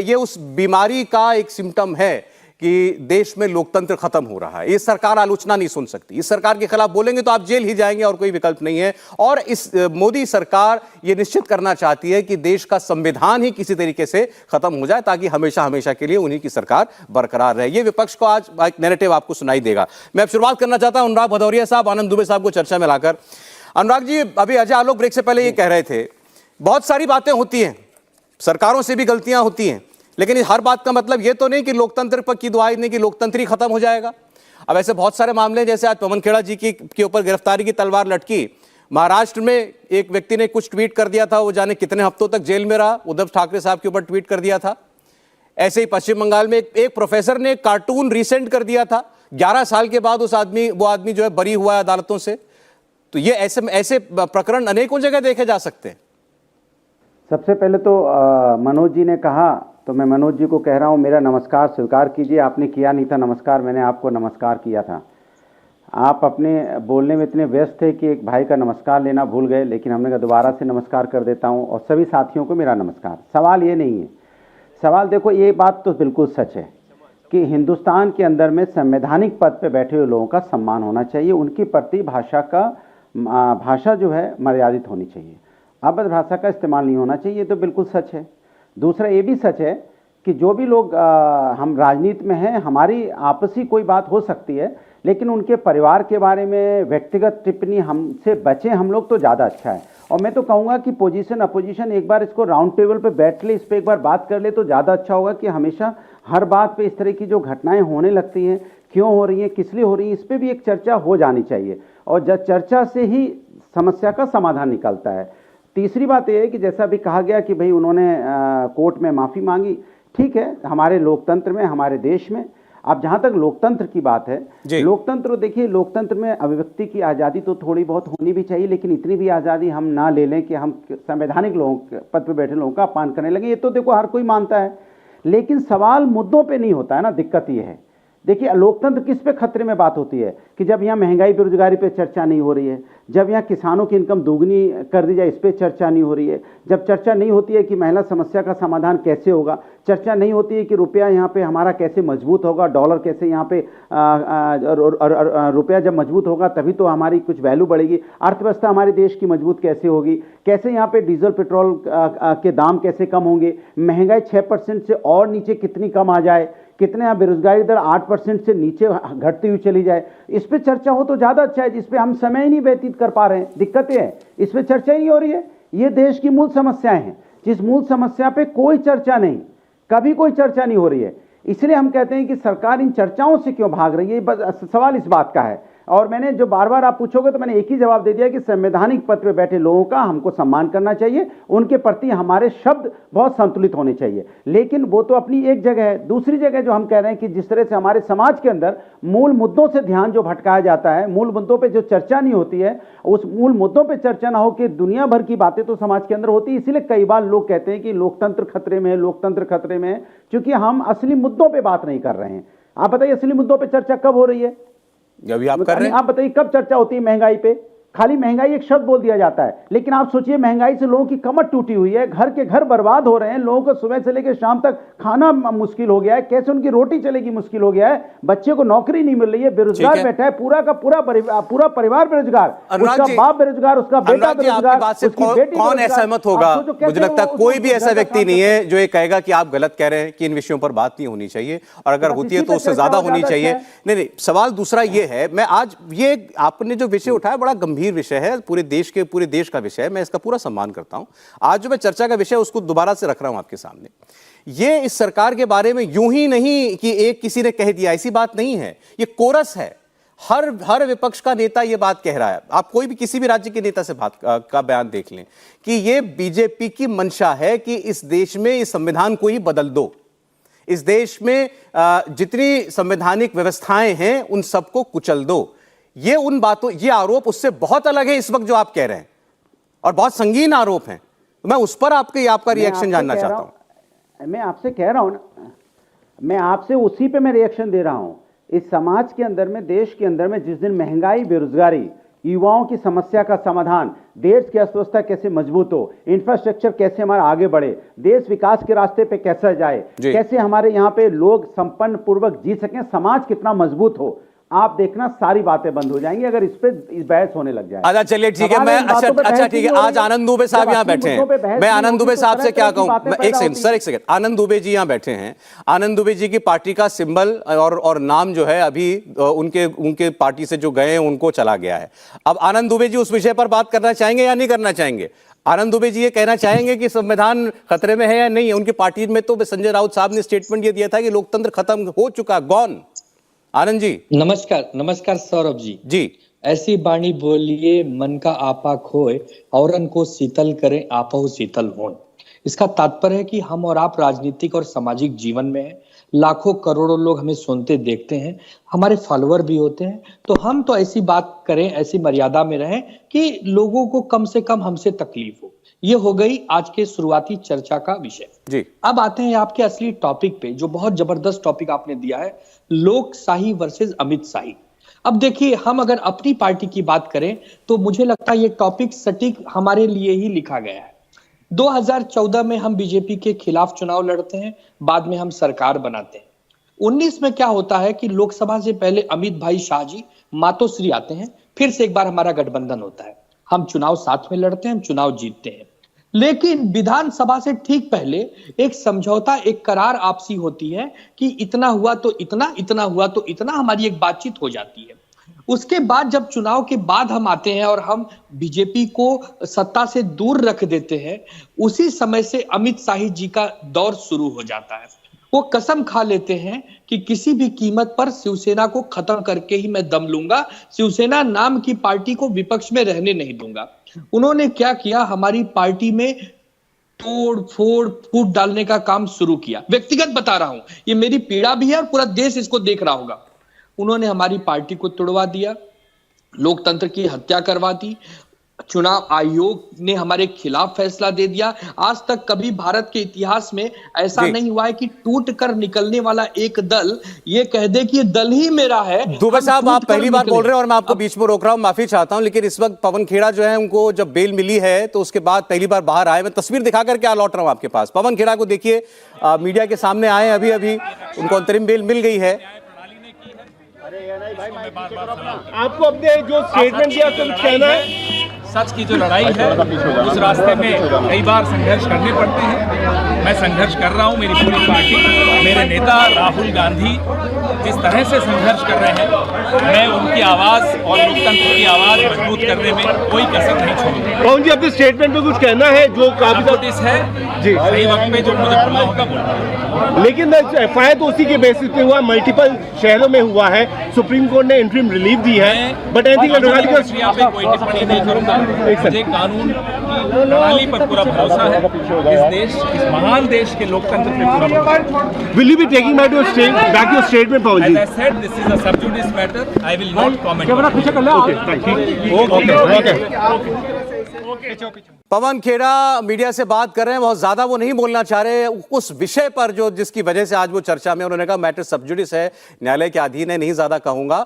ये उस बीमारी का एक सिम्टम है कि देश में लोकतंत्र खत्म हो रहा है। ये सरकार आलोचना नहीं सुन सकती। इस सरकार के खिलाफ बोलेंगे तो आप जेल ही जाएंगे और कोई विकल्प नहीं है। और इस मोदी सरकार ये निश्चित करना चाहती है कि देश का संविधान ही किसी तरीके से खत्म हो जाए ताकि हमेशा हमेशा के लिए उन्हीं की सरकार बरकरार रहे। ये विपक्ष को आज एक नैरेटिव आपको सुनाई देगा। मैं अब शुरुआत करना चाहता हूं अनुराग भदौरिया साहब, आनंद दुबे साहब को चर्चा में लाकर। अनुराग जी, अभी अजय आलोक ब्रेक से पहले ये कह रहे थे, बहुत सारी बातें होती हैं, सरकारों से भी गलतियां होती हैं, लेकिन हर बात का मतलब ये तो नहीं कि लोकतंत्र पर की दुआई नहीं कि लोकतंत्र ही खत्म हो जाएगा। अब ऐसे बहुत सारे मामले, जैसे आज पवन खेड़ा जी के ऊपर गिरफ्तारी की तलवार लटकी। महाराष्ट्र में एक व्यक्ति ने कुछ ट्वीट कर दिया था, वो जाने कितने हफ्तों तक जेल में रहा, उद्धव ठाकरे साहब के ऊपर ट्वीट कर दिया था। ऐसे ही पश्चिम बंगाल में एक प्रोफेसर ने कार्टून रीसेंड कर दिया था, 11 साल के बाद वो आदमी जो है बरी हुआ है अदालतों से। तो ये ऐसे प्रकरण अनेकों जगह देखे जा सकते हैं। सबसे पहले तो मनोज जी ने कहा, तो मैं मनोज जी को कह रहा हूं, मेरा नमस्कार स्वीकार कीजिए। आपने किया नहीं था नमस्कार, मैंने आपको नमस्कार किया था। आप अपने बोलने में इतने व्यस्त थे कि एक भाई का नमस्कार लेना भूल गए, लेकिन हमने कहा दोबारा से नमस्कार कर देता हूं। और सभी साथियों को मेरा नमस्कार। सवाल ये नहीं है, सवाल देखो, ये बात तो बिल्कुल सच है कि हिंदुस्तान के अंदर में संवैधानिक पद पे बैठे हुए लोगों का सम्मान होना चाहिए, उनकी प्रति भाषा जो है मर्यादित होनी चाहिए, अभद्र भाषा का इस्तेमाल नहीं होना चाहिए। ये तो बिल्कुल सच है। दूसरा ये भी सच है कि जो भी लोग हम राजनीति में हैं, हमारी आपसी कोई बात हो सकती है, लेकिन उनके परिवार के बारे में व्यक्तिगत टिप्पणी हमसे बचें हम लोग तो ज़्यादा अच्छा है। और मैं तो कहूँगा कि पोजीशन अपोजिशन एक बार इसको राउंड टेबल पे बैठ ले, इस पर एक बार बात कर ले तो ज़्यादा अच्छा होगा कि हमेशा हर बात पे इस तरह की जो घटनाएं होने लगती हैं, क्यों हो रही हैं, किस लिए हो रही हैं, इस पर भी एक चर्चा हो जानी चाहिए और जब चर्चा से ही समस्या का समाधान निकलता है। तीसरी बात यह है कि जैसा भी कहा गया कि भाई उन्होंने कोर्ट में माफ़ी मांगी, ठीक है, हमारे लोकतंत्र में, हमारे देश में। अब जहाँ तक लोकतंत्र की बात है, लोकतंत्र देखिए, लोकतंत्र में अभिव्यक्ति की आज़ादी तो थोड़ी बहुत होनी भी चाहिए, लेकिन इतनी भी आज़ादी हम ना ले लें कि हम संवैधानिक लोगों पद पर बैठे लोगों का अपमान करने लगे। ये तो देखो हर कोई मानता है, लेकिन सवाल मुद्दों पे नहीं होता है ना। दिक्कत ये है, देखिए लोकतंत्र किस पे खतरे में बात होती है कि जब यहाँ महंगाई बेरोजगारी पे चर्चा नहीं हो रही है, जब यहाँ किसानों की इनकम दोगुनी कर दी जाए इस पे चर्चा नहीं हो रही है, जब चर्चा नहीं होती है कि महिला समस्या का समाधान कैसे होगा, चर्चा नहीं होती है कि रुपया यहाँ पे हमारा कैसे मजबूत होगा, डॉलर कैसे यहाँ पे रुपया जब मजबूत होगा तभी तो हमारी कुछ वैल्यू बढ़ेगी, अर्थव्यवस्था हमारे देश की मजबूत कैसे होगी, कैसे यहाँ पे डीजल पेट्रोल के दाम कैसे कम होंगे, महंगाई 6% से और नीचे कितनी कम आ जाए, कितने यहाँ बेरोजगारी दर 8% से नीचे घटती हुई चली जाए। इस पे चर्चा हो तो ज़्यादा अच्छा है, जिस पे हम समय ही नहीं व्यतीत कर पा रहे हैं। दिक्कतें हैं, इस पे चर्चा ही नहीं हो रही है। ये देश की मूल समस्याएं हैं, जिस मूल समस्या पे कोई चर्चा नहीं, कभी कोई चर्चा नहीं हो रही है। इसलिए हम कहते हैं कि सरकार इन चर्चाओं से क्यों भाग रही है, सवाल इस बात का है। और मैंने जो बार बार आप पूछोगे तो मैंने एक ही जवाब दे दिया कि संवैधानिक पद पे बैठे लोगों का हमको सम्मान करना चाहिए, उनके प्रति हमारे शब्द बहुत संतुलित होने चाहिए। लेकिन वो तो अपनी एक जगह है। दूसरी जगह जो हम कह रहे हैं कि जिस तरह से हमारे समाज के अंदर मूल मुद्दों से ध्यान जो भटकाया जाता है, मूल मुद्दों पर जो चर्चा नहीं होती है, उस मूल मुद्दों पर चर्चा ना हो कि दुनिया भर की बातें तो समाज के अंदर होती है। इसीलिए कई बार लोग कहते हैं कि लोकतंत्र खतरे में है, लोकतंत्र खतरे में है, क्योंकि हम असली मुद्दों पर बात नहीं कर रहे हैं। आप बताइए असली मुद्दों पर चर्चा कब हो रही है? अभी आप कर रहे हैं। आप बताइए कब चर्चा होती है महंगाई पे? खाली महंगाई एक शब्द बोल दिया जाता है, लेकिन आप सोचिए महंगाई से लोगों की कमर टूटी हुई है, घर के घर बर्बाद हो रहे हैं, लोगों को सुबह से लेकर शाम तक खाना मुश्किल हो गया है, कैसे उनकी रोटी चलेगी मुश्किल हो गया है, बच्चे को नौकरी नहीं मिल रही है, बेरोजगार बैठा है, पूरा का पूरा परिवार बेरोजगार, उसका बाप बेरोजगार, उसका बेटा बेरोजगार, कौन असहमत होगा? मुझे लगता है कोई भी ऐसा व्यक्ति नहीं है जो ये कहेगा कि आप गलत कह रहे हैं, कि इन विषयों पर बात नहीं होनी चाहिए, और अगर होती है तो उससे ज्यादा होनी चाहिए। नहीं, सवाल दूसरा ये है, मैं आज ये आपने जो विषय उठाया बड़ा गंभीर विषय है, पूरे देश का विषय है, मैं इसका पूरा सम्मान करता हूं। आज जो मैं चर्चा का विषय उसको दोबारा से रख रहा हूं आपके सामने। ये इस सरकार के बारे में यूं ही नहीं कि एक किसी ने कह दिया, ऐसी बात नहीं है, ये कोरस है। हर विपक्ष का नेता ये बात कह रहा है। आप कोई भी किसी भी राज्य के नेता से बात का बयान देख लें कि ये बीजेपी की मंशा है कि इस देश में इस संविधान को ही बदल दो, इस देश में जितनी संवैधानिक व्यवस्थाएं हैं उन सबको कुचल दो। ये उन बातों, ये आरोप उससे बहुत अलग है इस वक्त जो आप कह रहे हैं, और बहुत संगीन आरोप हैं। तो मैं उस पर आपका रिएक्शन जानना चाहता हूं। मैं आपसे कह रहा हूं ना, मैं आपसे उसी पे मैं रिएक्शन दे रहा हूं। इस समाज के अंदर में, देश के अंदर में जिस दिन महंगाई, बेरोजगारी, युवाओं की समस्या का समाधान, देश की अर्थव्यवस्था कैसे मजबूत हो, इंफ्रास्ट्रक्चर कैसे हमारा आगे बढ़े, देश विकास के रास्ते पे कैसे जाए, कैसे हमारे यहाँ पे लोग संपन्न पूर्वक जी सकें, समाज कितना मजबूत हो, आप देखना सारी बातें बंद हो जाएंगी अगर इस बहस होने लग जाए। अच्छा चलिए ठीक है, मैं अच्छा ठीक है, आज आनंद दुबे साहब यहाँ बैठे हैं, मैं आनंद दुबे साहब से क्या कहूँ, एक सेकंड, आनंद दुबे जी यहाँ बैठे हैं। आनंद दुबे जी की पार्टी का सिंबल और नाम जो है अभी उनके पार्टी से जो गए हैं उनको चला गया है। अब आनंद दुबे जी उस विषय पर बात करना चाहेंगे या नहीं करना चाहेंगे? आनंद दुबे जी ये कहना चाहेंगे कि संविधान खतरे में है या नहीं? उनकी पार्टी में तो संजय राउत साहब ने स्टेटमेंट ये दिया था कि लोकतंत्र खत्म हो चुका, गॉन। आनंद जी नमस्कार सौरभ जी। ऐसी बाणी बोलिए मन का आपा खोए, औरन को शीतल करें आपहु शीतल हों। इसका तात्पर्य है कि हम और आप राजनीतिक और सामाजिक जीवन में हैं, लाखों करोड़ों लोग हमें सुनते देखते हैं, हमारे फॉलोअर भी होते हैं, तो हम तो ऐसी बात करें, ऐसी मर्यादा में रहें कि लोगों को कम से कम हमसे तकलीफ हो। ये हो गई आज के शुरुआती चर्चा का विषय जी। अब आते हैं आपके असली टॉपिक पे, जो बहुत जबरदस्त टॉपिक आपने दिया है, लोकशाही वर्सेस अमित शाही। अब देखिए, हम अगर अपनी पार्टी की बात करें तो मुझे लगता है ये टॉपिक सटीक हमारे लिए ही लिखा गया है। 2014 में हम बीजेपी के खिलाफ चुनाव लड़ते हैं, बाद में हम सरकार बनाते हैं। 19 में क्या होता है कि लोकसभा से पहले अमित भाई शाह जी मातोश्री आते हैं, फिर से एक बार हमारा गठबंधन होता है, हम चुनाव साथ में लड़ते हैं, हम चुनाव जीतते हैं। लेकिन विधानसभा से ठीक पहले एक समझौता, एक करार आपसी होती है कि इतना हुआ तो इतना, इतना हुआ तो इतना, हमारी एक बातचीत हो जाती है। उसके बाद जब चुनाव के बाद हम आते हैं और हम बीजेपी को सत्ता से दूर रख देते हैं, उसी समय से अमित शाह जी का दौर शुरू हो जाता है। वो कसम खा लेते हैं कि किसी भी कीमत पर शिवसेना को खत्म करके ही मैं दम लूंगा, शिवसेना नाम की पार्टी को विपक्ष में रहने नहीं दूंगा। उन्होंने क्या किया, हमारी पार्टी में तोड़ फोड़ फूट डालने का काम शुरू किया। व्यक्तिगत बता रहा हूं, ये मेरी पीड़ा भी है और पूरा देश इसको देख रहा होगा। उन्होंने हमारी पार्टी को तोड़वा दिया, लोकतंत्र की हत्या करवा दी, चुनाव आयोग ने हमारे खिलाफ फैसला दे दिया। आज तक कभी भारत के इतिहास में ऐसा नहीं हुआ है कि टूट कर निकलने वाला एक दल ये कह दे कि ये दल ही मेरा है। दुबे साहब, आप पहली बार बोल रहे हैं और मैं आपको बीच में रोक रहा हूं, माफी चाहता हूं, लेकिन इस वक्त पवन खेड़ा जो है, उनको जब बेल मिली है तो उसके बाद पहली बार बाहर आए। मैं तस्वीर दिखाकर क्या लौट रहा हूं आपके पास। पवन खेड़ा को देखिए, मीडिया के सामने आए, अभी अभी उनको अंतरिम बेल मिल गई है। आपको अपने जो स्टेटमेंट दिया तो कहना है, सच की जो लड़ाई है उस रास्ते में कई बार संघर्ष करने पड़ते हैं। मैं संघर्ष कर रहा हूं, मेरी पूरी पार्टी, मेरे नेता राहुल गांधी जिस तरह से संघर्ष कर रहे हैं, मैं उनकी आवाज़ और लोकतंत्र की आवाज़ मजबूत करने में कोई कसर नहीं छोड़ूंगा। पवन जी, अपने स्टेटमेंट में कुछ कहना है जो काफी नोटिस है जी, सही वक्त पे जो मुझे बोलना होगा बोलना। लेकिन एफआईआर तो उसी के बेसिस पे हुआ, मल्टीपल शहरों में हुआ है, सुप्रीम कोर्ट ने इंटरिम रिलीफ दी है, बट आई थिंक प्रक्रिया पे कोई टिप्पणी नहीं करूंगा। मुझे कानून की प्रणाली पर पूरा भरोसा है, इस देश, इस महान देश के लोकतंत्र पे पूरा भरोसा। Will you be taking back your statement, Pawan ji? As I said, this is a sub judice matter. I will not comment. Okay, thank you. Okay. Pawan Khera media से बात कर रहे हैं, बहुत ज्यादा वो नहीं बोलना चाह रहे उस विषय पर जो जिसकी वजह से आज वो चर्चा में। उन्होंने कहा मैटर सब जुडिस है, न्यायालय के अधीन है, नहीं ज्यादा कहूंगा।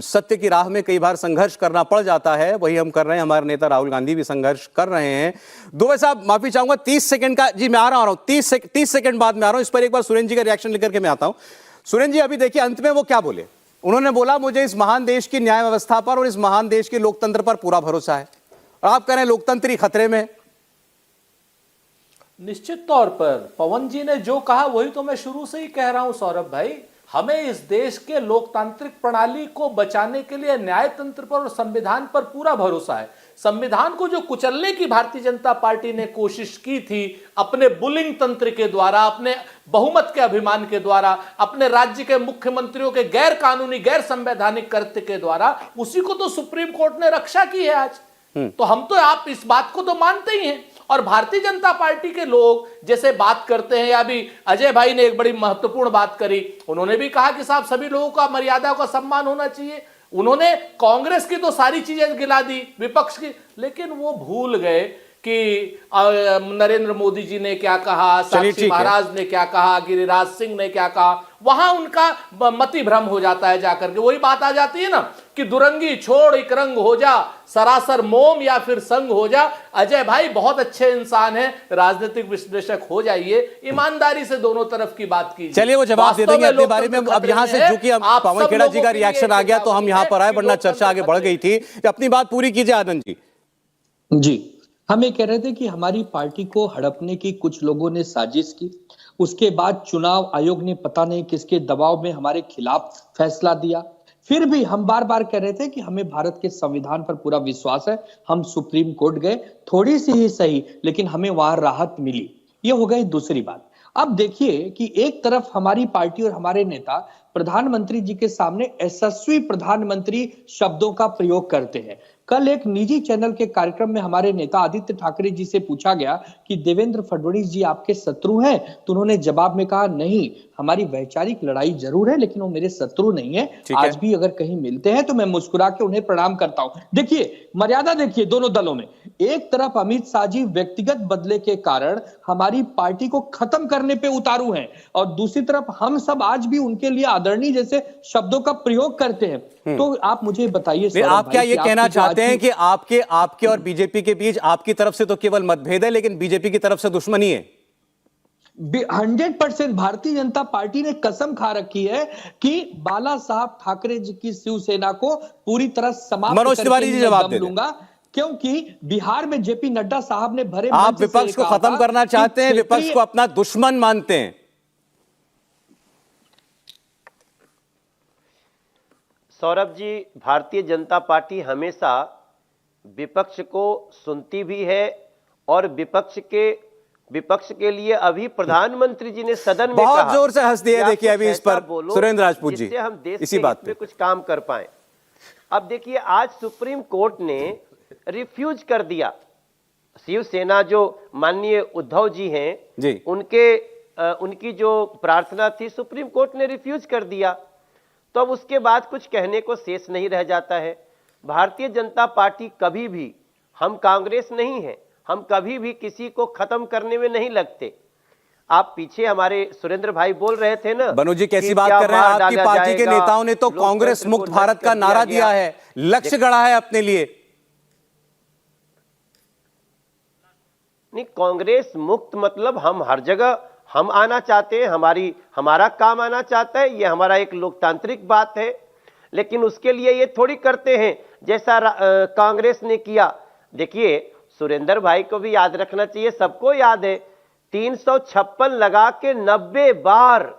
सत्य की राह में कई बार संघर्ष करना पड़ जाता है, वही हम कर रहे हैं, हमारे नेता राहुल गांधी भी संघर्ष कर रहे हैं। दुबे साहब, माफी चाहूंगा, 30 सेकंड का जी मैं आ रहा हूं, 30 सेकंड बाद में आ रहा हूं। इस पर एक बार सुरेंद्र जी का रिएक्शन लेकर के मैं आता हूं। सुरेंद्र जी, अभी देखिए अंत में वो क्या बोले। उन्होंने बोला मुझे इस महान देश की न्याय व्यवस्था पर और इस महान देश के लोकतंत्र पर पूरा भरोसा है। आप कह रहे हैं लोकतंत्र ही खतरे में। निश्चित तौर पर पवन जी ने जो कहा वही तो मैं शुरू से ही कह रहा हूं सौरभ भाई। हमें इस देश के लोकतांत्रिक प्रणाली को बचाने के लिए न्याय तंत्र पर और संविधान पर पूरा भरोसा है। संविधान को जो कुचलने की भारतीय जनता पार्टी ने कोशिश की थी अपने बुलिंग तंत्र के द्वारा, अपने बहुमत के अभिमान के द्वारा, अपने राज्य के मुख्यमंत्रियों के गैर कानूनी गैर संवैधानिक कृत्य के द्वारा, उसी को तो सुप्रीम कोर्ट ने रक्षा की है आज। तो हम तो आप इस बात को तो मानते ही हैं। और भारतीय जनता पार्टी के लोग जैसे बात करते हैं, या अभी अजय भाई ने एक बड़ी महत्वपूर्ण बात करी, उन्होंने भी कहा कि साहब सभी लोगों का मर्यादा का सम्मान होना चाहिए। उन्होंने कांग्रेस की तो सारी चीजें गिला दी, विपक्ष की, लेकिन वो भूल गए कि नरेंद्र मोदी जी ने क्या कहा, साक्षी महाराज ने क्या कहा, गिरिराज सिंह ने क्या कहा। वहां उनका मति भ्रम हो जाता है, जाकर के वही बात आ जाती है ना कि दुरंगी छोड़ एक रंग हो जा, सरासर मोम या फिर संग हो जा। अजय भाई बहुत अच्छे इंसान हैं, राजनीतिक विश्लेषक हो जाइए, ईमानदारी से दोनों तरफ की बात कीजिए। चलिए वो जवाब दे देंगे अपने बारे में। अब यहाँ से चूंकि पवन खेड़ा जी का रिएक्शन आ गया तो हम यहाँ पर आए, वरना चर्चा आगे बढ़ गई थी। अपनी बात पूरी कीजिए आनंद जी। जी, हम ये कह रहे थे कि हमारी पार्टी को हड़पने की कुछ लोगों ने साजिश की, उसके बाद चुनाव आयोग ने पता नहीं किसके दबाव में हमारे खिलाफ फैसला दिया। फिर भी हम बार बार कह रहे थे कि हमें भारत के संविधान पर पूरा विश्वास है। हम सुप्रीम कोर्ट गए, थोड़ी सी ही सही, लेकिन हमें वहां राहत मिली। ये हो गई दूसरी बात। अब देखिए कि एक तरफ हमारी पार्टी और हमारे नेता प्रधानमंत्री जी के सामने यशस्वी प्रधानमंत्री शब्दों का प्रयोग करते हैं। कल एक निजी चैनल के कार्यक्रम में हमारे नेता आदित्य ठाकरे जी से पूछा गया कि देवेंद्र फडणवीस जी आपके शत्रु हैं, तो उन्होंने जवाब में कहा नहीं, हमारी वैचारिक लड़ाई जरूर है लेकिन वो मेरे शत्रु नहीं है। आज भी अगर कहीं मिलते हैं तो मैं मुस्कुरा के उन्हें प्रणाम करता हूं। देखिए मर्यादा, देखिए दोनों दलों में, एक तरफ अमित शाह जी व्यक्तिगत बदले के कारण हमारी पार्टी को खत्म करने पे उतारू हैं, और दूसरी तरफ हम सब आज भी उनके लिए आदरणीय जैसे शब्दों का प्रयोग करते हैं। तो आप मुझे बताइए, आप क्या ये कहना चाहते हैं कि आपके और बीजेपी के बीच आपकी तरफ से तो केवल मतभेद है लेकिन बीजेपी की तरफ से दुश्मनी है? 100% भारतीय जनता पार्टी ने कसम खा रखी है कि बाला साहब ठाकरे जी की शिवसेना को पूरी तरह समाप्त मनोज तिवारी जी जवाब दे दूंगा। क्योंकि बिहार में जेपी नड्डा साहब ने भरे आप विपक्ष को खत्म करना चाहते हैं, विपक्ष को अपना दुश्मन मानते हैं। सौरभ जी, भारतीय जनता पार्टी हमेशा विपक्ष को सुनती भी है और विपक्ष के लिए अभी प्रधानमंत्री जी ने सदन में बहुत कहा, जोर से हंस दिया। देखिए अभी इस पर सुरेंद्र राजपूत जी, जिससे हम देश इसी के बात हित पे में कुछ काम कर पाए। अब देखिए, आज सुप्रीम कोर्ट ने रिफ्यूज कर दिया। शिवसेना जो माननीय उद्धव जी हैं जी, उनकी जो प्रार्थना थी सुप्रीम कोर्ट ने रिफ्यूज कर दिया। तो अब उसके बाद कुछ कहने को शेष नहीं रह जाता है। भारतीय जनता पार्टी कभी भी, हम कांग्रेस नहीं है, हम कभी भी किसी को खत्म करने में नहीं लगते। आप पीछे हमारे सुरेंद्र भाई बोल रहे थे ना, बनोज जी कैसी बात कर रहे हैं। आपकी पार्टी के नेताओं ने तो कांग्रेस मुक्त भारत का नारा दिया है, लक्ष्य गढ़ा है अपने लिए। नहीं, कांग्रेस मुक्त मतलब हम हर जगह हम आना चाहते हैं, हमारा काम आना चाहता है, ये हमारा एक लोकतांत्रिक बात है। लेकिन उसके लिए ये थोड़ी करते हैं जैसा कांग्रेस ने किया। देखिए, सुरेंद्र भाई को भी याद रखना चाहिए, सबको याद है 356 लगा के 90 बार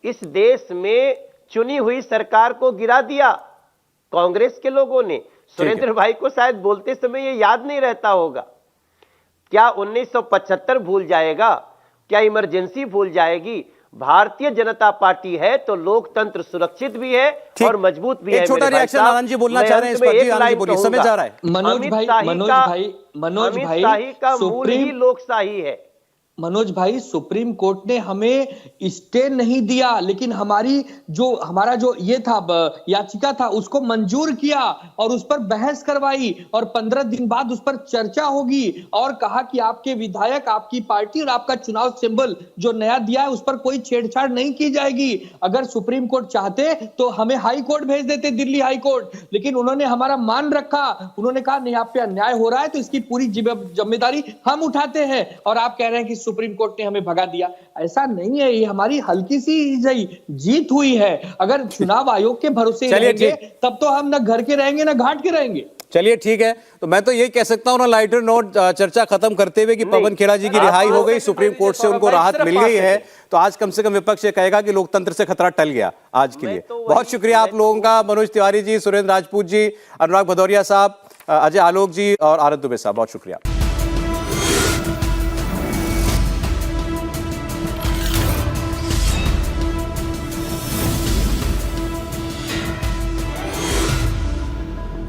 इस देश में चुनी हुई सरकार को गिरा दिया कांग्रेस के लोगों ने। सुरेंद्र भाई को शायद बोलते समय ये याद नहीं रहता होगा। क्या 1975 भूल जाएगा? क्या इमरजेंसी भूल जाएगी? भारतीय जनता पार्टी है तो लोकतंत्र सुरक्षित भी है और मजबूत भी है। एक छोटा रिएक्शन आनंद जी बोलना चाह रहे हैं इस पर। जी आनंद जी बोलिए, समय जा रहा है। मनोज भाई शाही का मूल ही लोकशाही है। मनोज भाई, सुप्रीम कोर्ट ने हमें स्टे नहीं दिया, लेकिन हमारा जो ये था याचिका था उसको मंजूर किया और उस पर बहस करवाई और 15 दिन बाद उस पर चर्चा होगी और कहा कि आपके विधायक, आपकी पार्टी और आपका चुनाव सिंबल जो नया दिया है उस पर कोई छेड़छाड़ नहीं की जाएगी। अगर सुप्रीम कोर्ट चाहते तो हमें हाई कोर्ट भेज देते, दिल्ली हाई कोर्ट, लेकिन उन्होंने हमारा मान रखा। उन्होंने कहा नहीं, आप पे अन्याय हो रहा है तो इसकी पूरी जिम्मेदारी हम उठाते हैं। और आप कह रहे हैं कि सुप्रीम कोर्ट ने हमें भगा दिया। ऐसा नहीं है, ये हमारी हल्की सी जीत हुई है। अगर चुनाव आयोग के भरोसे रहेंगे तब तो हम ना घर के रहेंगे ना घाट के रहेंगे। चलिए ठीक है, तो मैं तो यही कह सकता हूं ना, लाइटर नोट चर्चा खत्म करते हुए कि पवन खेड़ा जी की रिहाई हो गई, सुप्रीम कोर्ट से उनको राहत मिल गई है, तो आज कम से कम विपक्ष ये कहेगा कि लोकतंत्र से खतरा टल गया आज के लिए। बहुत शुक्रिया आप लोगों का, मनोज तिवारी जी, सुरेंद्र राजपूत जी, अनुराग भदौरिया साहब, अजय आलोक जी और आनंद दुबे साहब, बहुत शुक्रिया।